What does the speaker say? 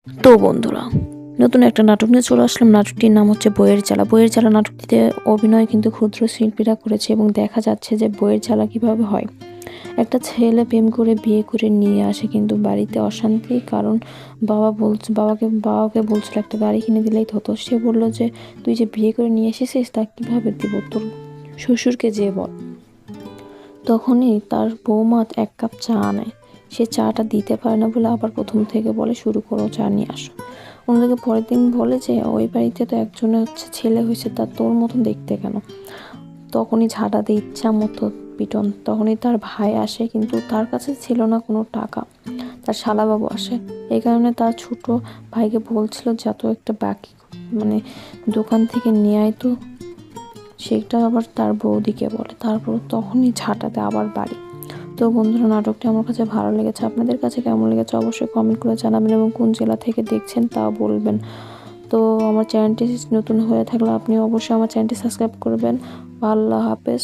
তো বন্ধুরা, নতুন একটা নাটক নিয়ে চলে আসলাম। নাটকটির নাম হচ্ছে বইয়ের জ্বালা। বইয়ের জ্বালা নাটকটিতে অভিনয় কিন্তু ক্ষুদ্র শিল্পীরা করেছে এবং দেখা যাচ্ছে যে বইয়ের জ্বালা কিভাবে হয়। একটা ছেলে প্রেম করে বিয়ে করে নিয়ে আসে, কিন্তু বাড়িতে অশান্তি, কারণ বাবাকে বলছিল একটা গাড়ি কিনে দিলেই হতো। সে বলল যে তুই যে বিয়ে করে নিয়ে এসেছিস তা কিভাবে দিব, তোর শ্বশুরকে যেয়ে বল। তখনই তার বৌমা 1 কাপ চা আনে। সে চাটা দিতে পারে না বলে আবার প্রথম থেকে বলে শুরু করো, চা নিয়ে আসো। অন্যদিকে পরের দিন বলে যে ওই বাড়িতে তো একজনের ছেলে হয়েছে, তার তোর মতন দেখতে কেন। তখনই ঝাঁটাতে ইচ্ছা মতো পিটন। তখনই তার ভাই আসে, কিন্তু তার কাছে ছিল না কোনো টাকা। তার শালাবাবু আসে। এই কারণে তার ছোট ভাইকে বলছিল যত একটা বাকি দোকান থেকে নিয়ে আয় তো। সেটা আবার তার বৌদিকে বলে। তারপর তখনই ঝাঁটাতে আবার বাড়ি। তো বন্ধুরা, নাটকটি আমার কাছে ভালো লেগেছে। আপনাদের কাছে কেমন লেগেছে অবশ্যই কমেন্ট করে জানাবেন এবং কোন জেলা থেকে দেখছেন তাও বলবেন। তো আমার চ্যানেলটি নতুন হয়ে থাকলে আপনি অবশ্যই আমার চ্যানেলটি সাবস্ক্রাইব করবেন। আল্লাহ হাফেজ।